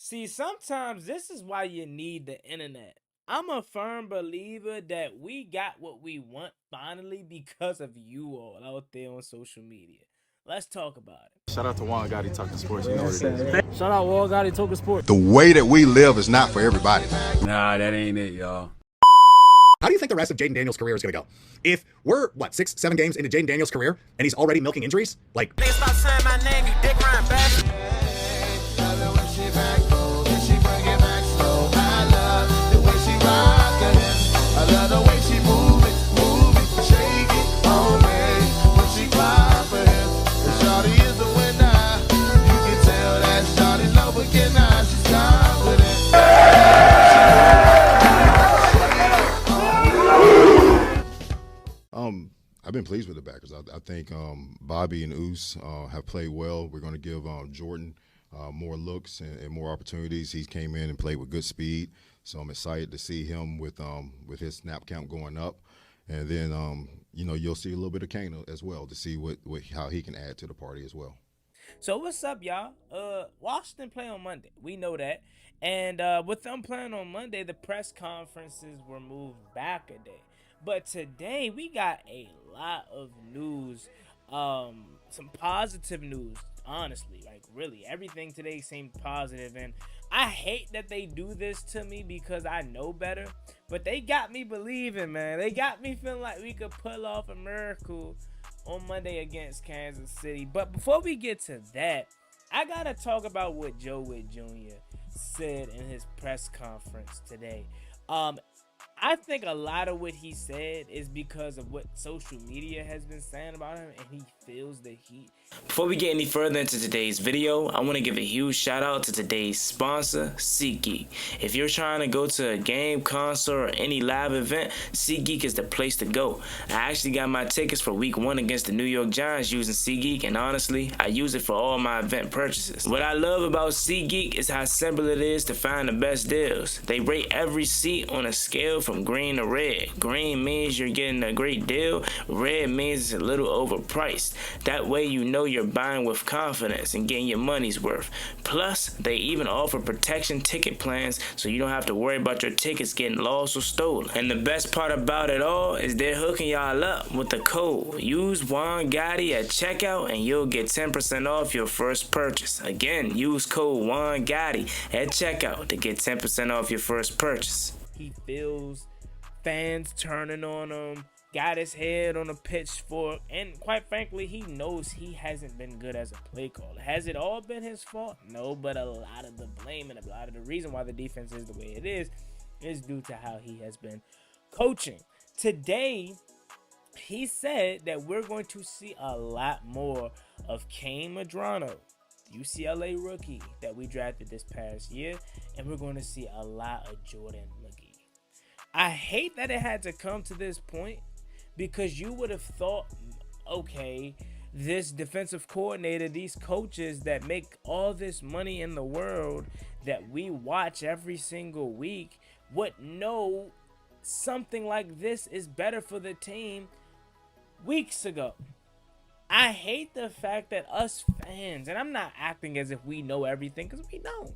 See, sometimes this is why you need the internet. I'm a firm believer that we got what we want finally because of you all out there on social media. Let's talk about it. Shout out to Juan Gotti talking sports. You know what it is. Shout out Wall Gotti talking sports. The way that we live is not for everybody. Nah, that ain't it, y'all. How do you think the rest of Jaden Daniels' career is going to go? If we're, 6, 7 games into Jaden Daniels' career and he's already milking injuries? Like, Stop saying my name, you dick riding bastard. I love the way she move it, shake it on me. When she cry for him, the shawty is the winner. You can tell that shawty no beginner. She's confident. I've been pleased with the backers. I think Bobby and Oos have played well. We're going to give Jordan more looks and more opportunities. He came in and played with good speed, so I'm excited to see him with his snap count going up. And then you'll see a little bit of Kane as well to see how he can add to the party as well. So what's up, y'all? Washington play on Monday. We know that. And with them playing on Monday, the press conferences were moved back a day. But today we got a lot of news, some positive news, honestly. Like, really, everything today seemed positive. And I hate that they do this to me because I know better. But they got me believing, man. They got me feeling like we could pull off a miracle on Monday against Kansas City. But before we get to that, I got to talk about what Joe Witt Jr. said in his press conference today. I think a lot of what he said is because of what social media has been saying about him, and he feels the heat. Before we get any further into today's video, I want to give a huge shout out to today's sponsor, SeatGeek. If you're trying to go to a game, concert, or any live event, SeatGeek is the place to go. I actually got my tickets for week 1 against the New York Giants using SeatGeek, and honestly, I use it for all my event purchases. What I love about SeatGeek is how simple it is to find the best deals. They rate every seat on a scale from green to red. Green means you're getting a great deal. Red means it's a little overpriced. That way you know you're buying with confidence and getting your money's worth. Plus, they even offer protection ticket plans so you don't have to worry about your tickets getting lost or stolen. And the best part about it all is they're hooking y'all up with the code. Use Juan Gotti at checkout and you'll get 10% off your first purchase. Again, use code Juan Gotti at checkout to get 10% off your first purchase. He feels fans turning on him, got his head on a pitchfork, and quite frankly, he knows he hasn't been good as a play caller. Has it all been his fault? No, but a lot of the blame and a lot of the reason why the defense is the way it is due to how he has been coaching. Today, he said that we're going to see a lot more of Kane Medrano, UCLA rookie that we drafted this past year, and we're going to see a lot of Jordan McGee. I hate that it had to come to this point because you would have thought, okay, this defensive coordinator, these coaches that make all this money in the world that we watch every single week would know something like this is better for the team weeks ago. I hate the fact that us fans, and I'm not acting as if we know everything because we don't,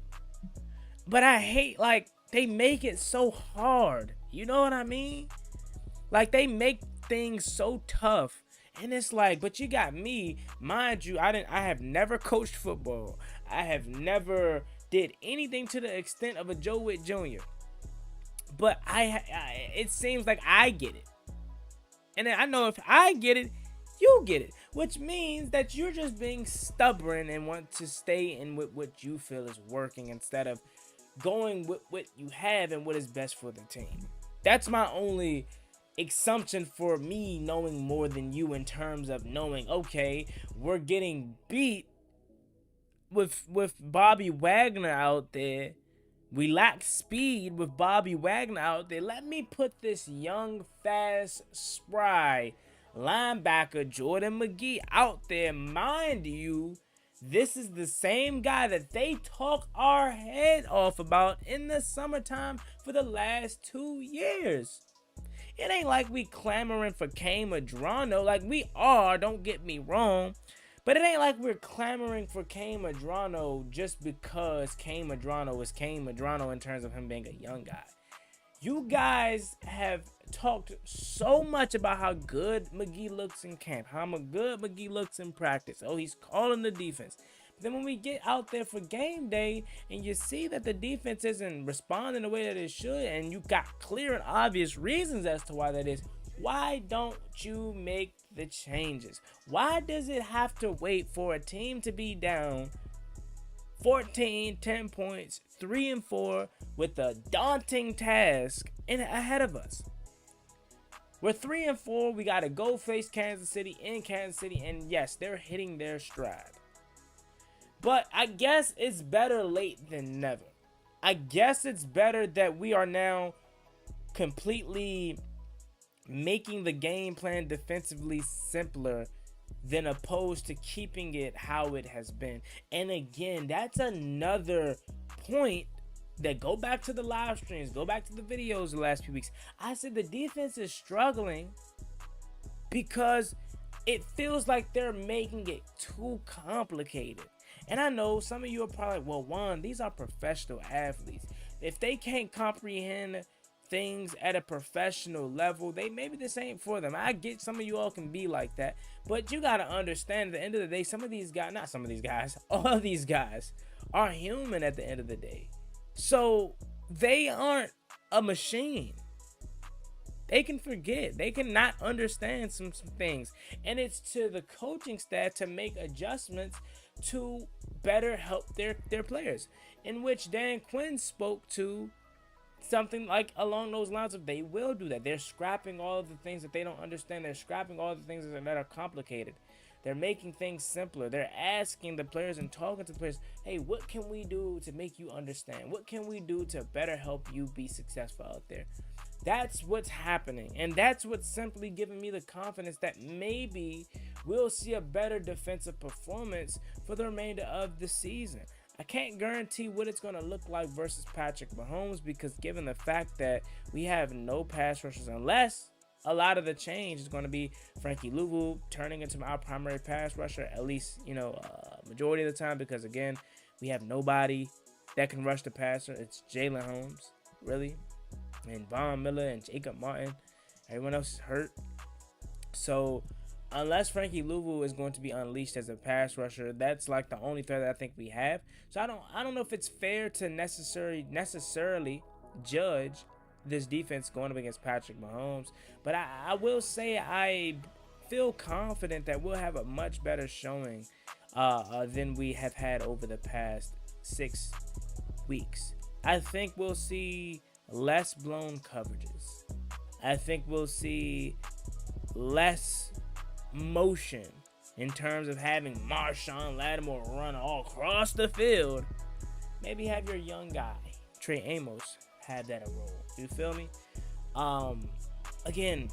but I hate, like, they make it so hard. You know what I mean? Like, they make things so tough. And it's like, but you got me, mind you, I have never coached football. I have never did anything to the extent of a Joe Witt Jr. But it seems like I get it. And I know if I get it, you get it. Which means that you're just being stubborn and want to stay in with what you feel is working instead of going with what you have and what is best for the team. That's my only assumption for me knowing more than you in terms of knowing, okay, we're getting beat with Bobby Wagner out there. We lack speed with Bobby Wagner out there. Let me put this young, fast, spry linebacker Jordan McGee out there. Mind you, this is the same guy that they talk our head off about in the summertime for the last 2 years. It ain't like we clamoring for Kane Medrano. Like, we are, don't get me wrong. But it ain't like we're clamoring for Kane Madrano just because Kane Madrano is Kane Madrano in terms of him being a young guy. You guys have talked so much about how good McGee looks in camp, how good McGee looks in practice. Oh, he's calling the defense. But then when we get out there for game day and you see that the defense isn't responding the way that it should, and you got clear and obvious reasons as to why that is, why don't you make the changes? Why does it have to wait for a team to be down 14, 10 points, 3-4 with a daunting task ahead of us? We're 3-4. We got to go face Kansas City in Kansas City. And yes, they're hitting their stride. But I guess it's better late than never. I guess it's better that we are now completely making the game plan defensively simpler than opposed to keeping it how it has been. And again, that's another point that go back to the live streams, go back to the videos the last few weeks. I said the defense is struggling because it feels like they're making it too complicated. And I know some of you are probably like, well, Juan, these are professional athletes. If they can't comprehend things at a professional level, maybe this ain't for them. I get some of you all can be like that, but you got to understand at the end of the day, all of these guys are human at the end of the day. So they aren't a machine. They can forget. They can not understand some things. And it's to the coaching staff to make adjustments to better help their players, in which Dan Quinn spoke to something like along those lines of they will do that. They're scrapping all of the things that they don't understand. They're scrapping all the things that are complicated. They're making things simpler. They're asking the players and talking to the players, hey, what can we do to make you understand? What can we do to better help you be successful out there? That's what's happening. And that's what's simply giving me the confidence that maybe we'll see a better defensive performance for the remainder of the season. I can't guarantee what it's going to look like versus Patrick Mahomes, because given the fact that we have no pass rushers, unless a lot of the change is going to be Frankie Louvu turning into our primary pass rusher, at least, majority of the time, because again, we have nobody that can rush the passer. It's Jalen Holmes, really, and Von Miller and Jacob Martin. Everyone else is hurt. So unless Frankie Louvu is going to be unleashed as a pass rusher, that's like the only threat that I think we have. So I don't know if it's fair to necessarily judge this defense going up against Patrick Mahomes, but I will say I feel confident that we'll have a much better showing than we have had over the past 6 weeks. I think we'll see less blown coverages. I think we'll see less motion in terms of having Marshawn Lattimore run all across the field. Maybe have your young guy, Trey Amos, have that a role. You feel me? Again,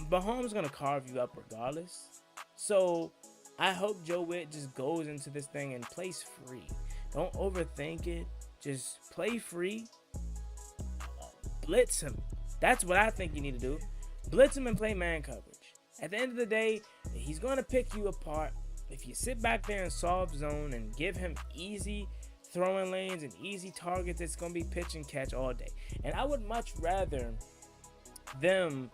Mahomes is going to carve you up regardless. So I hope Joe Witt just goes into this thing and plays free. Don't overthink it. Just play free. Blitz him. That's what I think you need to do. Blitz him and play man coverage. At the end of the day, he's going to pick you apart. If you sit back there in soft zone and give him easy throwing lanes and easy targets, it's going to be pitch and catch all day. And I would much rather them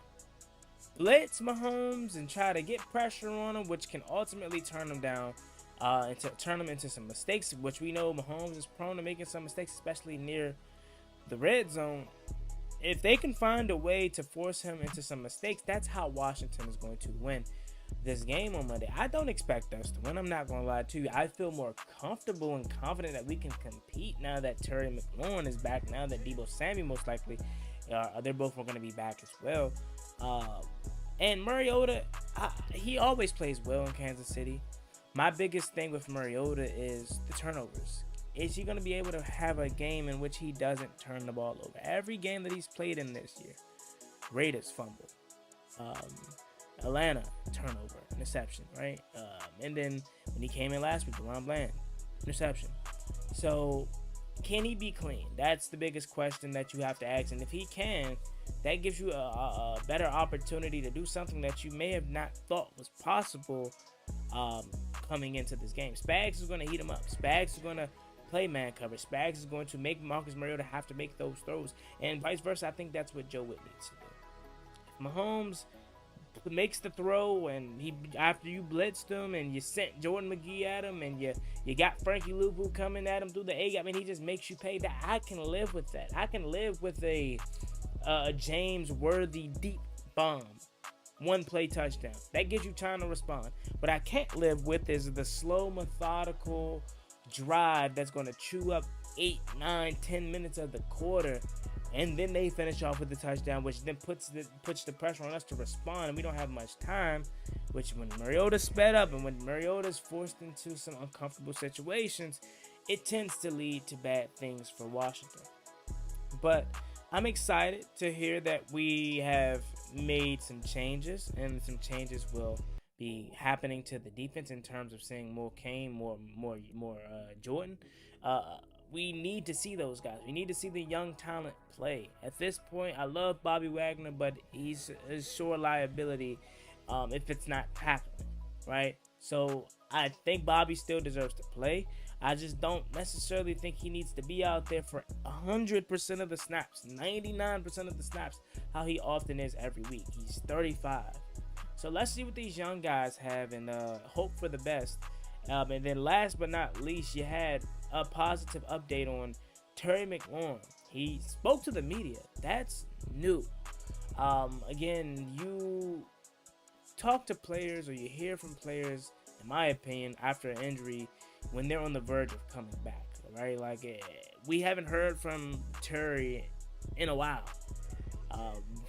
blitz Mahomes and try to get pressure on him, which can ultimately turn him down and to turn him into some mistakes, which we know Mahomes is prone to making some mistakes, especially near the red zone. If they can find a way to force him into some mistakes, that's how Washington is going to win this game on Monday. I don't expect us to win. I'm not going to lie to you. I feel more comfortable and confident that we can compete now that Terry McLaurin is back, now that Deebo Samuel most likely, they're both going to be back as well. And Mariota, he always plays well in Kansas City. My biggest thing with Mariota is the turnovers. Is he going to be able to have a game in which he doesn't turn the ball over? Every game that he's played in this year, Raiders fumble, Atlanta turnover, interception, right? And then when he came in last week, DeRon Bland, interception. So can he be clean? That's the biggest question that you have to ask. And if he can, that gives you a better opportunity to do something that you may have not thought was possible coming into this game. Spags is going to heat him up. Spags is going to play man coverage. Spags is going to make Marcus Mariota have to make those throws, and vice versa. I think that's what Joe Witt needs to do. If Mahomes makes the throw, and he after you blitzed him and you sent Jordan McGee at him, and you got Frankie Luvu coming at him through the A. I mean, he just makes you pay. That I can live with that. I can live with a James Worthy deep bomb, 1-play touchdown. That gives you time to respond. What I can't live with is the slow, methodical drive that's going to chew up 8, 9, 10 minutes of the quarter, and then they finish off with the touchdown, which then puts the pressure on us to respond, and we don't have much time, which when Mariota's sped up and when Mariota's forced into some uncomfortable situations, it tends to lead to bad things for Washington. But I'm excited to hear that we have made some changes, and some changes will be happening to the defense in terms of seeing more Kane, more Jordan. We need to see those guys. We need to see the young talent play. At this point, I love Bobby Wagner, but he's a sure liability if it's not happening, right? So I think Bobby still deserves to play. I just don't necessarily think he needs to be out there for 100% of the snaps, 99% of the snaps, how he often is every week. He's 35. So let's see what these young guys have, and hope for the best. And then last but not least, you had a positive update on Terry McLaurin. He spoke to the media. That's new. Again, you talk to players, or you hear from players, in my opinion, after an injury when they're on the verge of coming back, right? Like, we haven't heard from Terry in a while.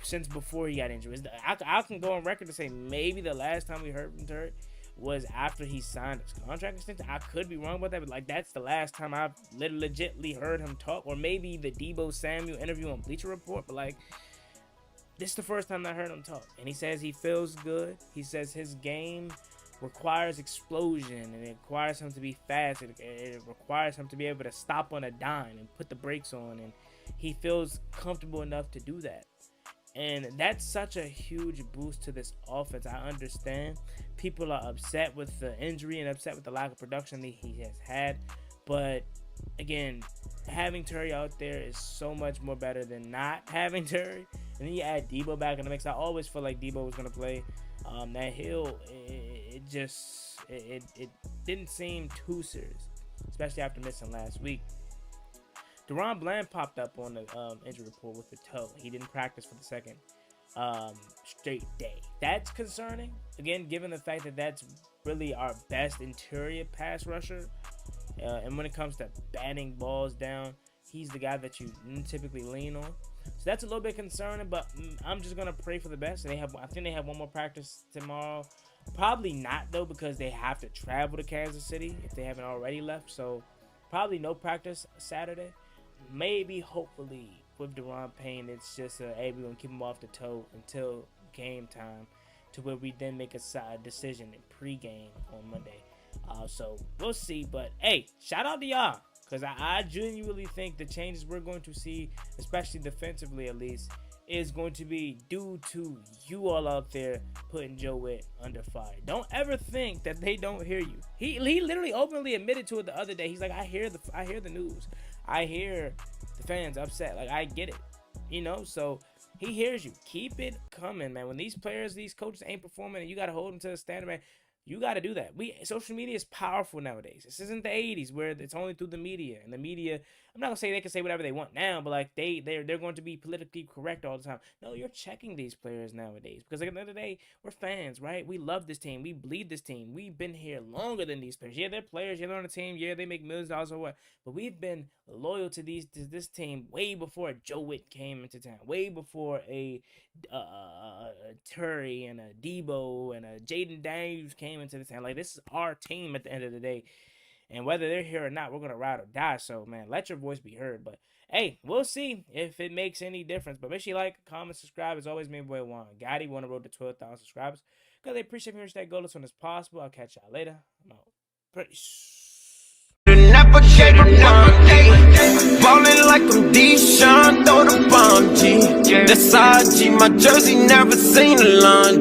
Since before he got injured. I can go on record to say maybe the last time we heard from Terry was after he signed his contract extension. I could be wrong about that, but like, that's the last time I've legitimately heard him talk. Or maybe the Deebo Samuel interview on Bleacher Report, but like, this is the first time I heard him talk. And he says he feels good. He says his game requires explosion, and it requires him to be fast. It requires him to be able to stop on a dime and put the brakes on, and he feels comfortable enough to do that. And that's such a huge boost to this offense. I understand people are upset with the injury and upset with the lack of production that he has had. But again, having Terry out there is so much more better than not having Terry. And then you add Deebo back in the mix. I always feel like Deebo was going to play. That Hill, it didn't seem too serious, especially after missing last week. Deron Bland popped up on the injury report with the toe. He didn't practice for the second straight day. That's concerning. Again, given the fact that that's really our best interior pass rusher. And when it comes to batting balls down, he's the guy that you typically lean on. So that's a little bit concerning, but I'm just going to pray for the best. And I think they have one more practice tomorrow. Probably not, though, because they have to travel to Kansas City if they haven't already left. So probably no practice Saturday. Maybe, hopefully, with Deron Payne, it's just hey, we're going to keep him off the toe until game time, to where we then make a side decision in pregame on Monday. So we'll see. But, hey, shout out to y'all, because I genuinely think the changes we're going to see, especially defensively at least, is going to be due to you all out there putting Joe Witt under fire. Don't ever think that they don't hear you. He literally openly admitted to it the other day. He's like, I hear the news. I hear the fans upset. Like, I get it, you know? So he hears you. Keep it coming, man. When these players, these coaches ain't performing and you got to hold them to the standard, man, you got to do that. Social media is powerful nowadays. This isn't the 80s where it's only through the media. And the media, I'm not going to say they can say whatever they want now, but like they're going to be politically correct all the time. No, you're checking these players nowadays. Because at the end of the day, we're fans, right? We love this team. We bleed this team. We've been here longer than these players. Yeah, they're players. Yeah, they're on the team. Yeah, they make millions of dollars or what. But we've been loyal to this team way before Joe Witt came into town. Way before a Terry and a Deebo and a Jaden Daniels came into the town. Like, this is our team at the end of the day. And whether they're here or not, we're going to ride or die. So, man, let your voice be heard. But, hey, we'll see if it makes any difference. But make sure you like, comment, subscribe. As always, me and boy Juan Gotti. We're on the road to 12,000 subscribers. Because I appreciate you hearing stay goal as soon as possible. I'll catch y'all later. I'm out. Peace. Never gave a fuck. Ballin' like I'm D-Sean, throw the bomb, G. That's IG, my jersey never seen a line.